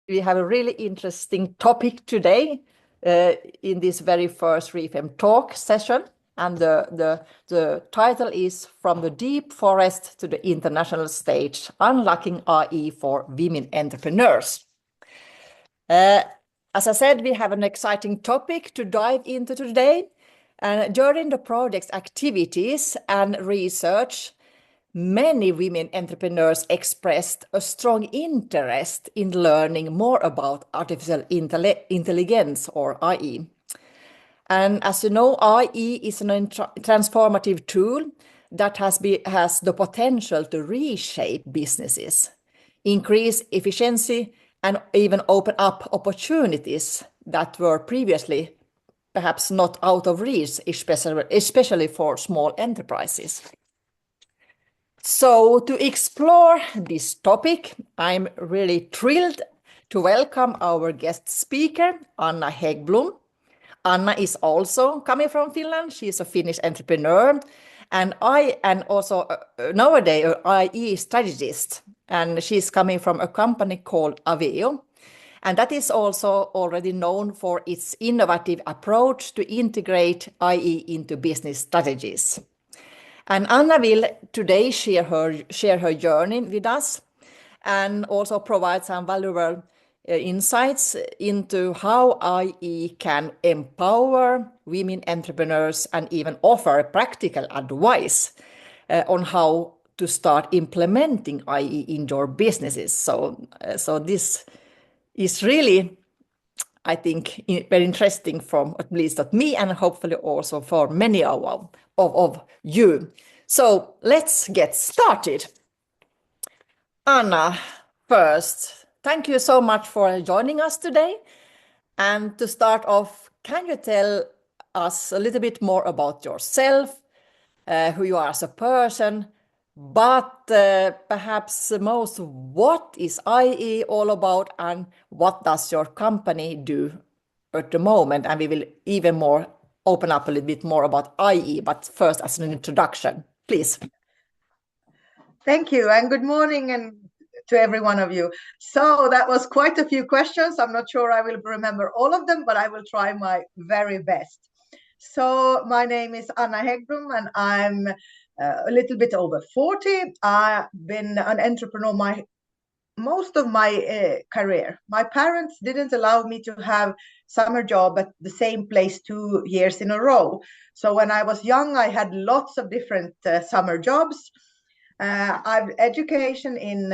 We have a really interesting topic today in this very first RE-FEM Talk session. And the title is From the Deep Forest to the International Stage, Unlocking RE for Women Entrepreneurs. As I said, we have an exciting topic to dive into today. And during the project's activities and research, many women entrepreneurs expressed a strong interest in learning more about artificial intelligence, or IE. And as you know, IE is a transformative tool that has the potential to reshape businesses, increase efficiency, and even open up opportunities that were previously perhaps not out of reach, especially for small enterprises. So to explore this topic, I'm really thrilled to welcome our guest speaker, Anna Häggblom. Anna is also coming from Finland. She's a Finnish entrepreneur, and I am also nowadays an IE strategist, and she's coming from a company called Aveo. And that is also already known for its innovative approach to integrate IE into business strategies. And Anna will today share her journey with us and also provide some valuable insights into how IE can empower women entrepreneurs and even offer practical advice on how to start implementing IE in your businesses. So this is really, I think, very interesting from at least at me and hopefully also for many of you. So let's get started. Anna, first, thank you so much for joining us today. And to start off, can you tell us a little bit more about yourself, who you are as a person, but perhaps most, what is IE all about and what does your company do at the moment? And we will even more open up a little bit more about IE, but first as an introduction, please. Thank you, and good morning and to every one of you. So that was quite a few questions. I'm not sure I will remember all of them, but I will try my very best. So my name is Anna Häggblom, and I'm a little bit over 40. I've been an entrepreneur most of my career. My parents didn't allow me to have summer job at the same place 2 years in a row. So when I was young, I had lots of different summer jobs. I've education in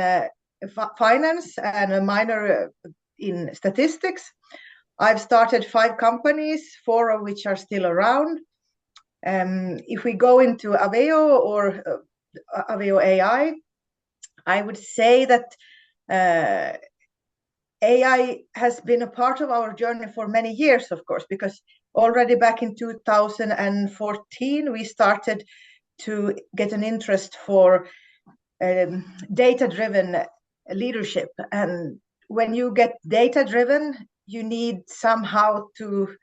finance and a minor in statistics. I've started 5 companies, 4 of which are still around. If we go into Aveo or Aveo AI, I would say that AI has been a part of our journey for many years, of course, because already back in 2014, we started to get an interest for data-driven leadership. And when you get data-driven, you need somehow to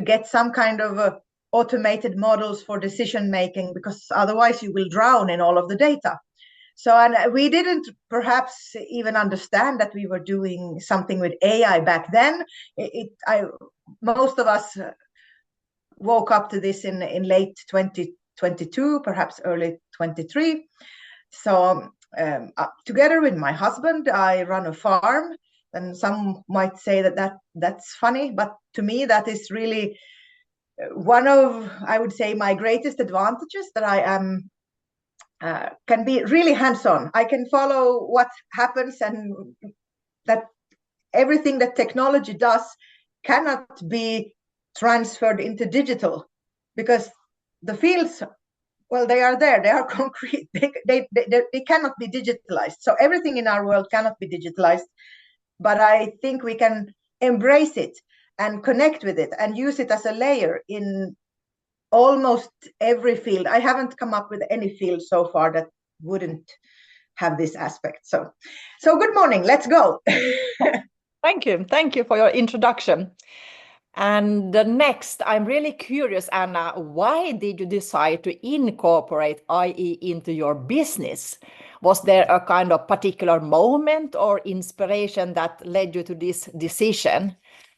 get some kind of automated models for decision-making, because otherwise you will drown in all of the data. So, and we didn't perhaps even understand that we were doing something with AI back then. Most of us woke up to this in late 2022, perhaps early 23. So together with my husband, I run a farm, and some might say that's funny, but to me that is really one of, I would say, my greatest advantages, that I am can be really hands-on. I can follow what happens, and that everything that technology does cannot be transferred into digital, because the fields, well, they are there, they are concrete, they cannot be digitalized. So everything in our world cannot be digitalized, but I think we can embrace it and connect with it and use it as a layer in almost every field. I haven't come up with any field so far that wouldn't have this aspect. So good morning, let's go. Thank you for your introduction. And next, I'm really curious, Anna, why did you decide to incorporate IE into your business? Was there a kind of particular moment or inspiration that led you to this decision?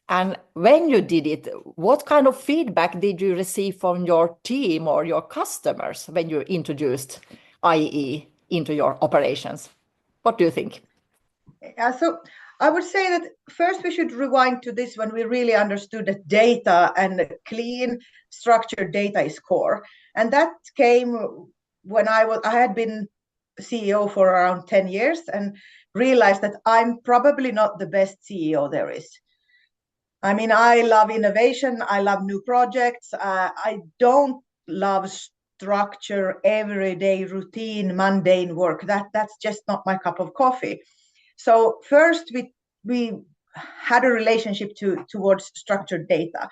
And when you did it, what kind of feedback did you receive from your team or your customers when you introduced IE into your operations? What do you think? So I would say that first we should rewind to this when we really understood that data and clean, structured data is core. And that came when I had been CEO for around 10 years and realized that I'm probably not the best CEO there is. I mean, I love innovation. I love new projects. I don't love structure, everyday routine, mundane work. That's just not my cup of coffee. So first, we had a relationship towards structured data.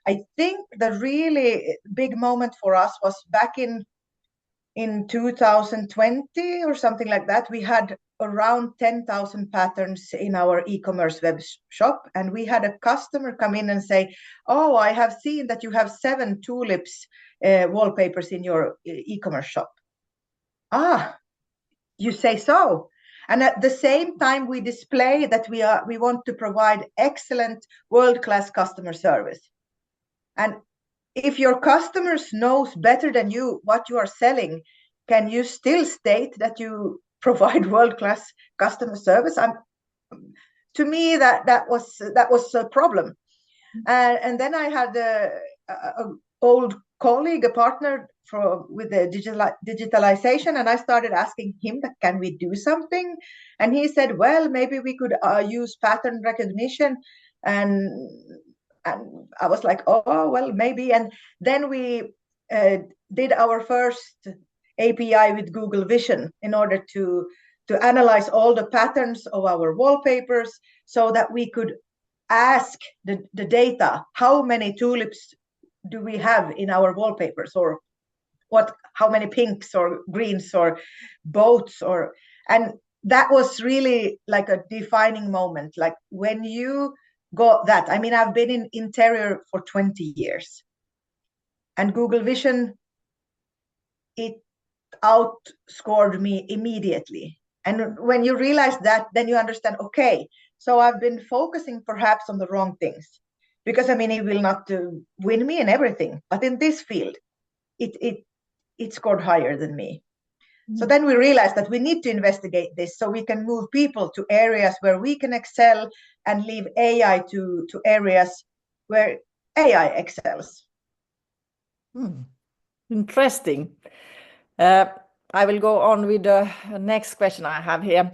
I think the really big moment for us was back in 2020 or something like that. We had around 10,000 patterns in our e-commerce web shop, and we had a customer come in and say, "Oh, I have seen that you have 7 tulips wallpapers in your e-commerce shop." Ah, you say so. And at the same time, we display that we want to provide excellent world-class customer service. And if your customers knows better than you what you are selling, can you still state that you provide world-class customer service? To me, that was a problem. And then I had a old colleague, a partner with the digitalization, and I started asking him that can we do something, and he said, well, maybe we could use pattern recognition, and I was like, oh well, maybe. And then we did our first API with Google Vision in order to analyze all the patterns of our wallpapers so that we could ask the data, how many tulips do we have in our wallpapers, or how many pinks or greens or boats, and that was really like a defining moment. Like when you got that, I mean, I've been in interior for 20 years, and Google Vision, it outscored me immediately. And when you realize that, then you understand, okay, so I've been focusing perhaps on the wrong things, because I mean, it will not win me in everything, but in this field, it scored higher than me. So then we realized that we need to investigate this so we can move people to areas where we can excel and leave AI to areas where AI excels. Interesting. I will go on with the next question I have here.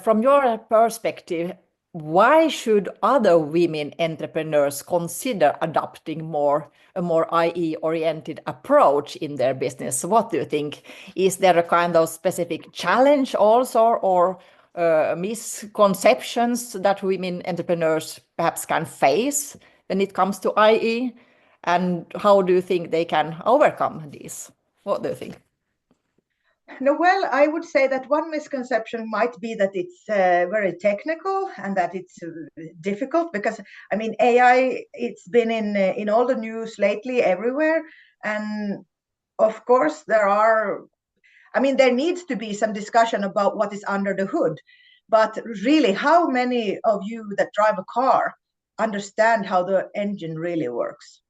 From your perspective, why should other women entrepreneurs consider adopting a more IE-oriented approach in their business? What do you think? Is there a kind of specific challenge also, or misconceptions that women entrepreneurs perhaps can face when it comes to IE? And how do you think they can overcome these? What do you think? No, well, I would say that one misconception might be that it's very technical and that it's difficult, because I mean, AI, it's been in all the news lately everywhere, and of course there needs to be some discussion about what is under the hood, but really, how many of you that drive a car understand how the engine really works?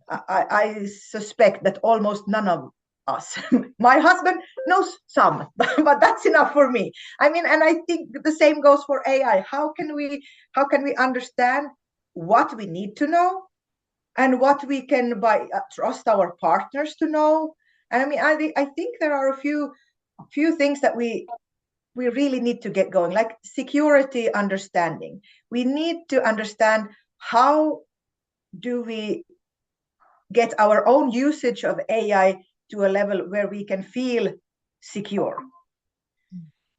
I suspect that almost none of us. My husband knows some, but that's enough for me. I mean, and I think the same goes for AI. How can we understand what we need to know and what we can trust our partners to know? And I mean, I think there are a few things that we really need to get going, like security understanding. We need to understand how do we get our own usage of AI to a level where we can feel secure.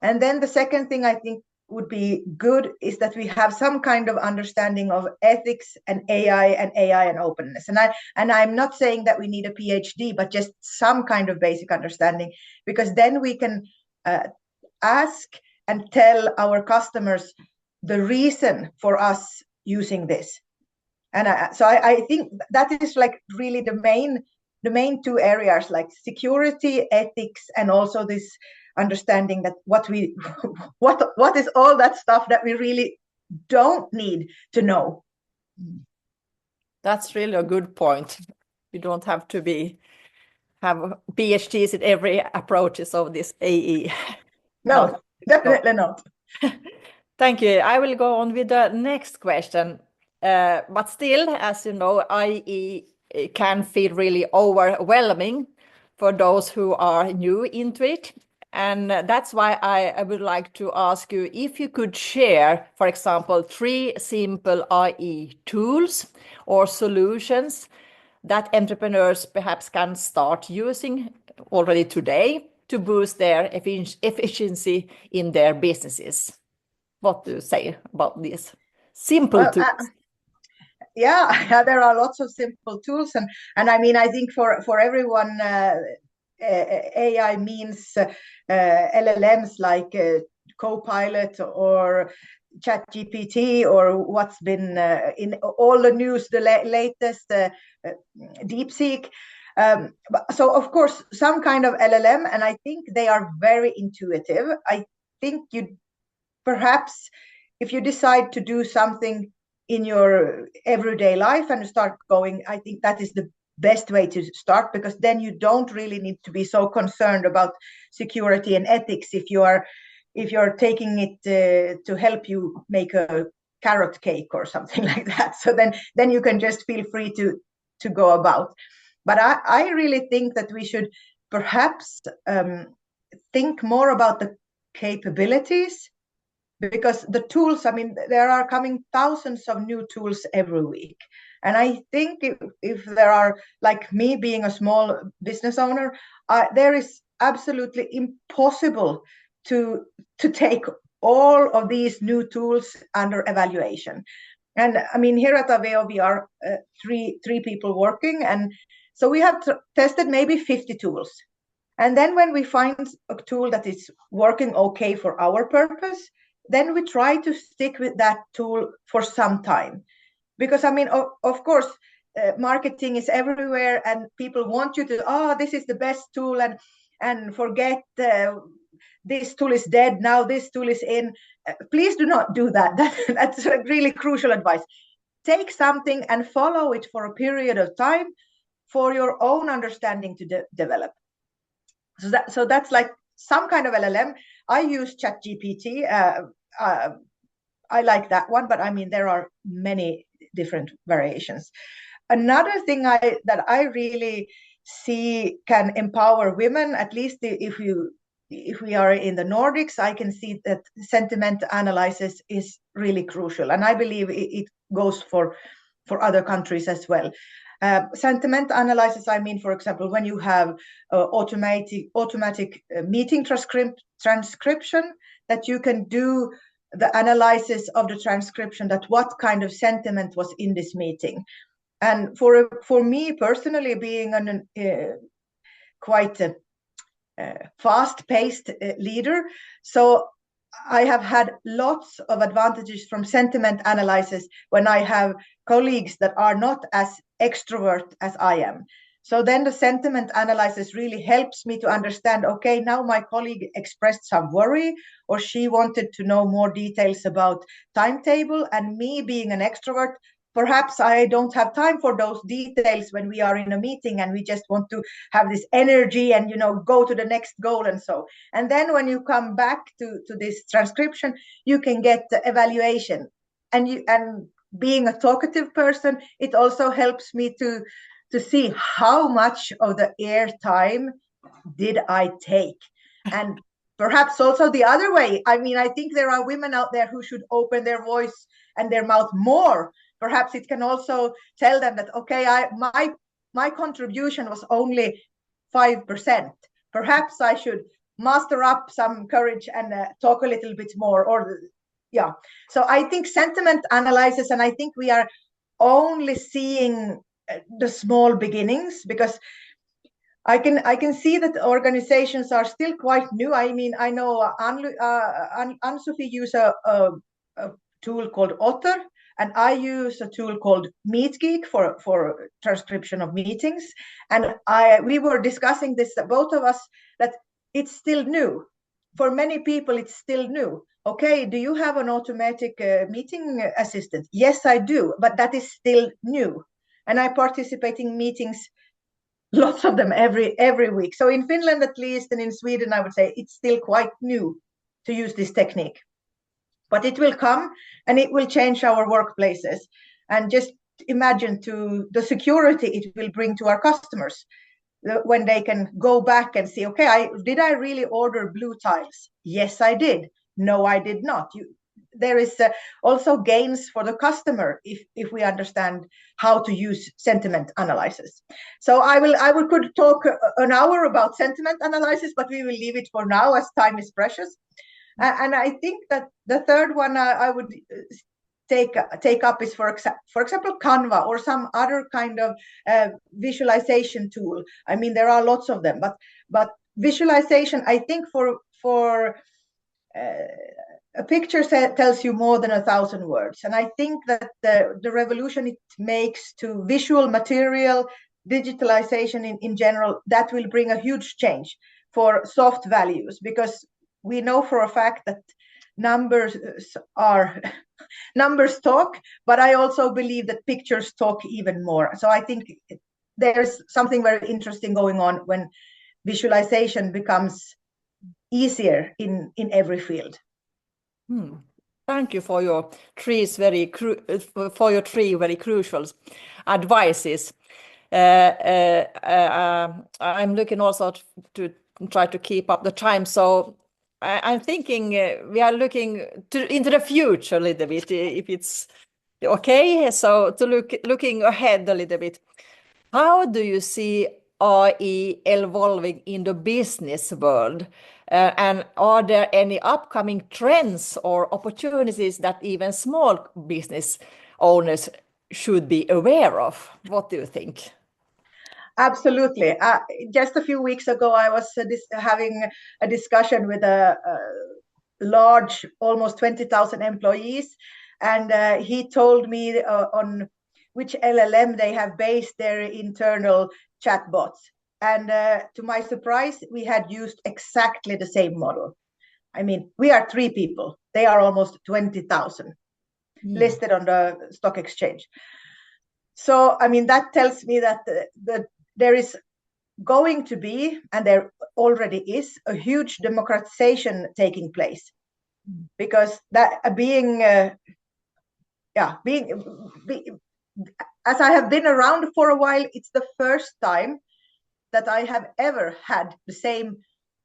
And then the second thing I think would be good is that we have some kind of understanding of ethics and AI and openness. And I'm not saying that we need a PhD, but just some kind of basic understanding, because then we can ask and tell our customers the reason for us using this. And so I think that is like really the main two areas, like security, ethics, and also this understanding that what is all that stuff that we really don't need to know. That's really a good point. You don't have to have PhDs in every approaches of this AE. No, definitely not. Thank you. I will go on with the next question. But still, as you know, IE can feel really overwhelming for those who are new into it. And that's why I would like to ask you if you could share, for example, 3 simple IE tools or solutions that entrepreneurs perhaps can start using already today to boost their efficiency in their businesses. What do you say about these simple tools? Yeah, there are lots of simple tools, and I mean, I think for everyone, AI means LLMs like Copilot or ChatGPT, or what's been in all the news, the latest DeepSeek. So of course, some kind of LLM, and I think they are very intuitive. I think you perhaps, if you decide to do something in your everyday life and start going, I think that is the best way to start, because then you don't really need to be so concerned about security and ethics if you're taking it to help you make a carrot cake or something like that. So then you can just feel free to go about. But I really think that we should perhaps think more about the capabilities, because the tools, I mean, there are coming thousands of new tools every week. And I think if there are, like me being a small business owner, there is absolutely impossible to take all of these new tools under evaluation. And I mean, here at Aveo, we are three people working. And so we have tested maybe 50 tools. And then when we find a tool that is working okay for our purpose, then we try to stick with that tool for some time. Because I mean, of course, marketing is everywhere and people want you to, this is the best tool, and forget this tool is dead, now this tool is in. Please do not do that. That's a really crucial advice. Take something and follow it for a period of time for your own understanding to develop. So that's like some kind of LLM. I use ChatGPT. I like that one, but I mean, there are many different variations. Another thing that I really see can empower women, at least if we are in the Nordics, I can see that sentiment analysis is really crucial, and I believe it goes for other countries as well. Sentiment analysis, I mean, for example, when you have automatic meeting transcription, that you can do the analysis of the transcription, that what kind of sentiment was in this meeting. And for me personally, being quite a fast-paced leader, so I have had lots of advantages from sentiment analysis when I have colleagues that are not as extrovert as I am. So then the sentiment analysis really helps me to understand, okay, now my colleague expressed some worry, or she wanted to know more details about timetable, and me being an extrovert, perhaps I don't have time for those details when we are in a meeting and we just want to have this energy and, go to the next goal and so. And then when you come back to this transcription, you can get the evaluation. And being a talkative person, it also helps me to see how much of the air time did I take. And perhaps also the other way. I mean, I think there are women out there who should open their voice and their mouth more. Perhaps it can also tell them that, okay, my contribution was only 5%. Perhaps I should muster up some courage and talk a little bit more. So I think sentiment analysis, and I think we are only seeing the small beginnings, because I can see that organizations are still quite new. I mean, I know Ann-Sofi use a tool called Otter, and I use a tool called MeetGeek for transcription of meetings. And we were discussing this, both of us, that it's still new. for many people, it's still new. Okay, do you have an automatic meeting assistant? Yes, I do, but that is still new. And I participate in meetings, lots of them every week. So in Finland, at least, and in Sweden, I would say it's still quite new to use this technique. But it will come and it will change our workplaces. And just imagine to the security it will bring to our customers when they can go back and see, okay, did I really order blue tiles? Yes, I did. No, I did not. There is also gains for the customer if we understand how to use sentiment analysis. So I could talk an hour about sentiment analysis, but we will leave it for now as time is precious. And I think that the third one I would take up is, for example, Canva or some other kind of visualization tool. I mean, there are lots of them, but visualization, I think for a picture tells you more than 1,000 words. And I think that the revolution it makes to visual material, digitalization in general, that will bring a huge change for soft values, because we know for a fact that numbers talk, but I also believe that pictures talk even more. So I think there's something very interesting going on when visualization becomes easier in every field. Thank you for your three very crucial advices. I'm looking also to try to keep up the time. So I'm thinking we are looking into the future a little bit, if it's okay. So looking ahead a little bit, how do you see RE evolving in the business world? And are there any upcoming trends or opportunities that even small business owners should be aware of? What do you think? Absolutely. Just a few weeks ago, I was having a discussion with a large, almost 20,000 employees. And he told me on which LLM they have based their internal chatbots. And to my surprise, we had used exactly the same model. I mean, we are 3 people. They are almost 20,000 listed on the stock exchange. So, I mean, that tells me that there is going to be, and there already is, a huge democratization taking place, because that as I have been around for a while, it's the first time that I have ever had the same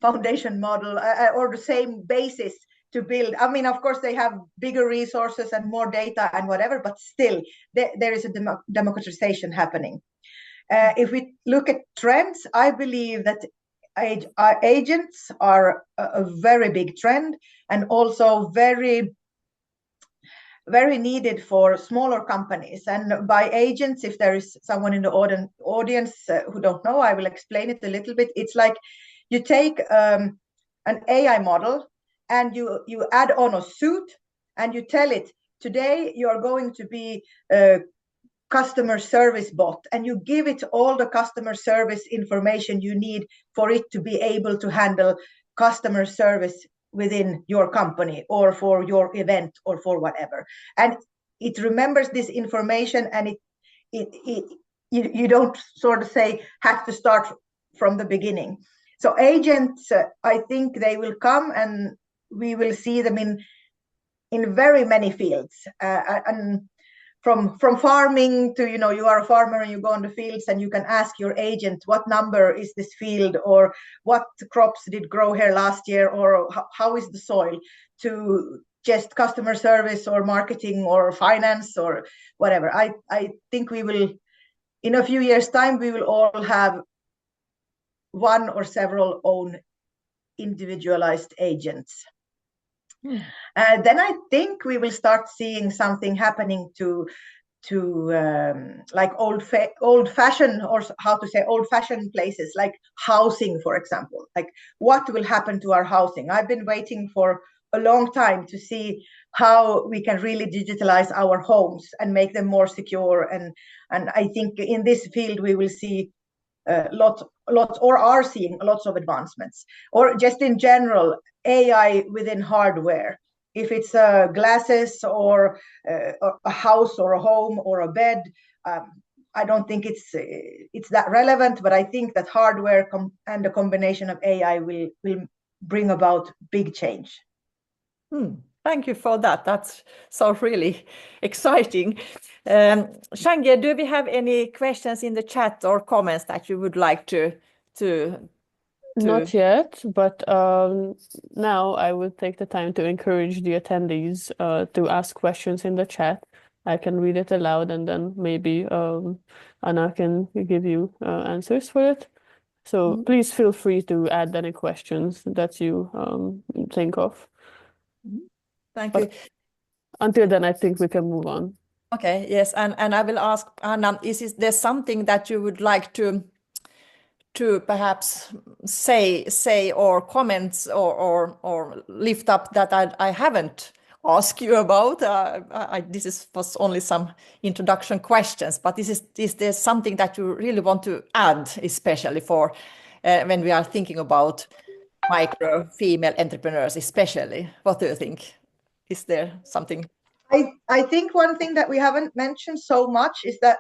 foundation model or the same basis to build. I mean, of course, they have bigger resources and more data and whatever, but still, there is a democratization happening. If we look at trends, I believe that agents are a very big trend, and also very, very needed for smaller companies. And by agents, if there is someone in the audience who don't know, I will explain it a little bit. It's like you take an AI model and you add on a suit and you tell it, today you are going to be a customer service bot, and you give it all the customer service information you need for it to be able to handle customer service within your company or for your event or for whatever. And it remembers this information, and you don't sort of say have to start from the beginning. So agents, I think they will come, and we will see them in very many fields, and from farming to, you are a farmer and you go on the fields and you can ask your agent, what number is this field, or what crops did grow here last year, or how is the soil, to just customer service or marketing or finance or whatever. I think we will, in a few years' time, we will all have one or several own individualized agents. Then I think we will start seeing something happening to like old-fashioned, or how to say, old-fashioned places, like housing, for example. Like, what will happen to our housing? I've been waiting for a long time to see how we can really digitalize our homes and make them more secure. And I think in this field we will see a lot lots, or are seeing lots of advancements, or just in general AI within hardware. If it's glasses or a house or a home or a bed, I don't think it's that relevant. But I think that hardware and the combination of AI will bring about big change. Thank you for that. That's so really exciting. Shange, do we have any questions in the chat or comments that you would like to Not yet, but now I will take the time to encourage the attendees to ask questions in the chat. I can read it aloud, and then maybe Anna can give you answers for it. So please feel free to add any questions that you think of. Thank you. Until then, I think we can move on. Okay, yes, and I will ask Anna, is there something that you would like to perhaps say or comments or lift up that I haven't asked you about? This was only some introduction questions, but is there something that you really want to add, especially for when we are thinking about micro female entrepreneurs, especially? What do you think? Is there something? I think one thing that we haven't mentioned so much is that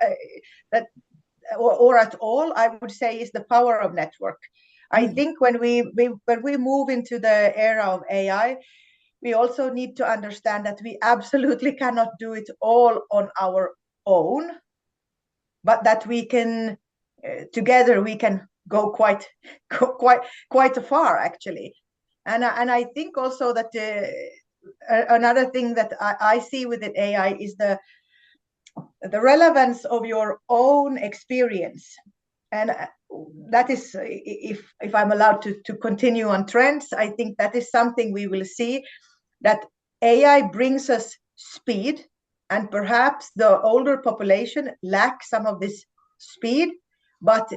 or at all, I would say, is the power of network. I think when we move into the era of AI, we also need to understand that we absolutely cannot do it all on our own, but that we can together we can go quite far, actually. And I think also that another thing that I see with the AI is the relevance of your own experience. And that is, if I'm allowed to continue on trends, I think that is something we will see, that AI brings us speed, and perhaps the older population lacks some of this speed, but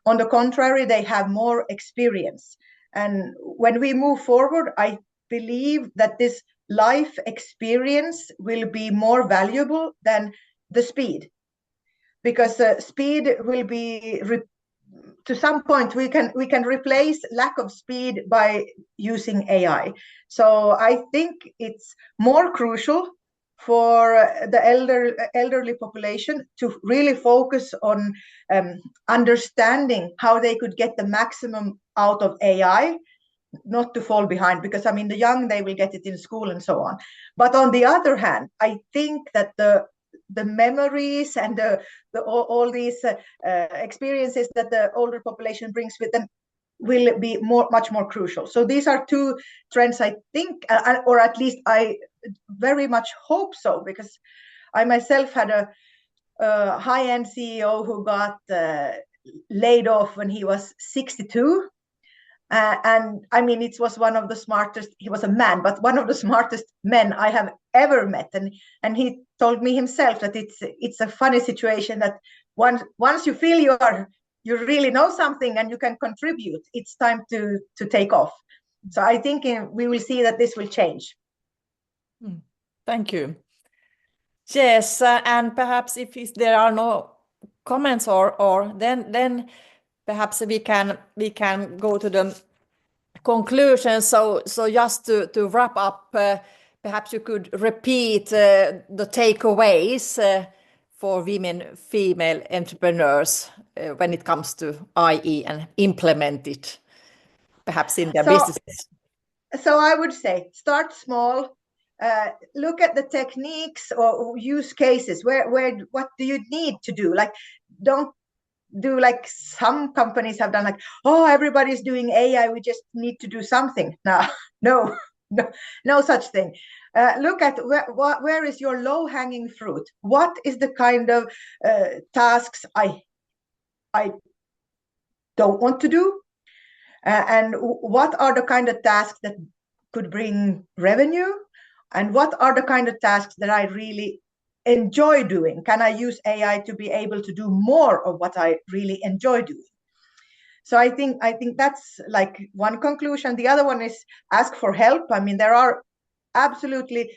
on the contrary, they have more experience. And when we move forward, I believe that this life experience will be more valuable than the speed, because speed will be to some point we can replace lack of speed by using AI. So I think it's more crucial for the elderly population to really focus on understanding how they could get the maximum out of AI, not to fall behind, because I mean the young, they will get it in school and so on. But on the other hand, I think that the memories and all these experiences that the older population brings with them will be much more crucial. So these are two trends, I think, or at least I very much hope so, because I myself had a high-end CEO who got laid off when he was 62. And I mean, it was one of the smartest, he was a man, but one of the smartest men I have ever met. And he told me himself that it's a funny situation that once you feel you really know something and you can contribute, it's time to take off. So I think we will see that this will change. Thank you. Yes, and perhaps if there are no comments or then perhaps we can go to the conclusion. So just to wrap up, perhaps you could repeat the takeaways for women, female entrepreneurs when it comes to IE and implement it, perhaps in their businesses. So I would say start small. Look at the techniques or use cases. What do you need to do? Like, don't do like some companies have done, like, oh, everybody's doing AI, we just need to do something. No such thing. Look at where is your low-hanging fruit. What is the kind of tasks I don't want to do, and what are the kind of tasks that could bring revenue, and what are the kind of tasks that I really enjoy doing? Can I use AI to be able to do more of what I really enjoy doing? So I think that's like one conclusion. The other one is ask for help. I mean, there are absolutely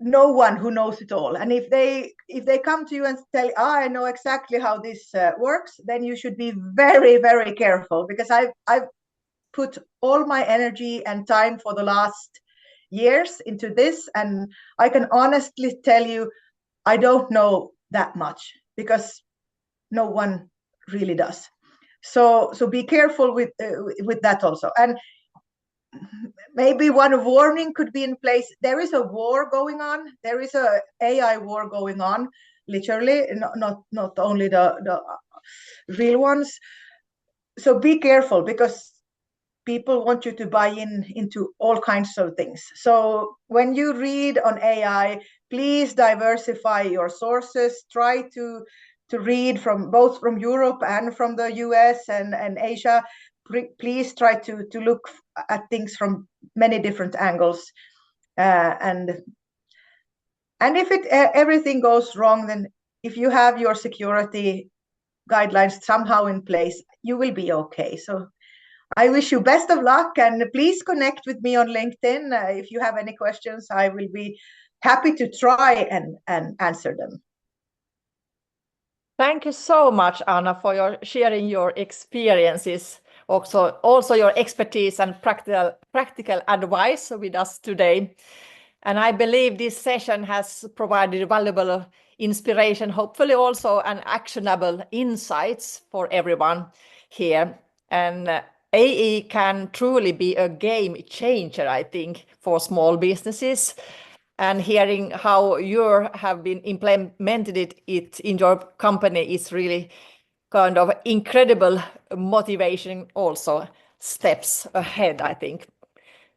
no one who knows it all. And if they come to you and tell, I know exactly how this works, then you should be very, very careful, because I've put all my energy and time for the last years into this, and I can honestly tell you, I don't know that much, because no one really does. So be careful with that also. And maybe one warning could be in place. There is a war going on. There is a AI war going on, literally, not only the real ones. So be careful, because people want you to buy into all kinds of things. So when you read on AI, please diversify your sources. Try to read from both from Europe and from the US and Asia. Please try to look at things from many different angles. And if everything goes wrong, then if you have your security guidelines somehow in place, you will be okay. So I wish you best of luck, and please connect with me on LinkedIn. If you have any questions, I will be happy to try and answer them. Thank you so much, Anna, for your sharing your experiences, also your expertise and practical advice with us today. And I believe this session has provided valuable inspiration, hopefully also an actionable insights for everyone here. And AE can truly be a game changer, I think, for small businesses. And hearing how you have been implemented it in your company is really kind of incredible motivation, also steps ahead, I think.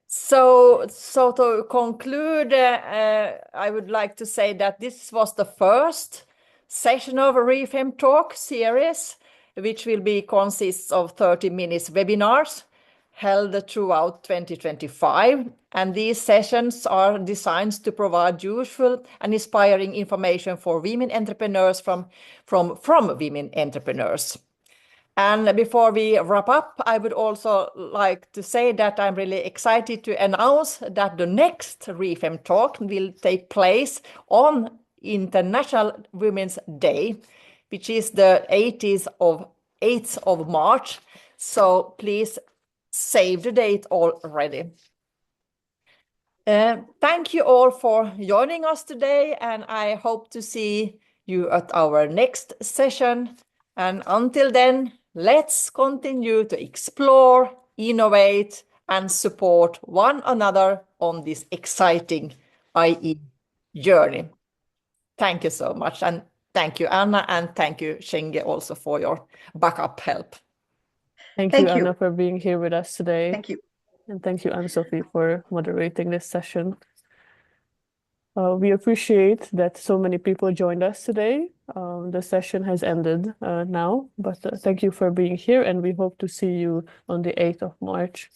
So to conclude, I would like to say that this was the first session of a RE-FEM Talk series, which will be consists of 30 minutes webinars held throughout 2025. And these sessions are designed to provide useful and inspiring information for women entrepreneurs from women entrepreneurs. And before we wrap up, I would also like to say that I'm really excited to announce that the next RE-FEM Talk will take place on International Women's Day, which is the 8th of March. So please save the date already. Thank you all for joining us today, and I hope to see you at our next session. And until then, let's continue to explore, innovate, and support one another on this exciting IE journey. Thank you so much. And thank you, Anna, and thank you, Shenge, also for your backup help. Thank you, Anna, for being here with us today. Thank you. And thank you, Anne-Sophie, for moderating this session. We appreciate that so many people joined us today. The session has ended now, but thank you for being here, and we hope to see you on the 8th of March.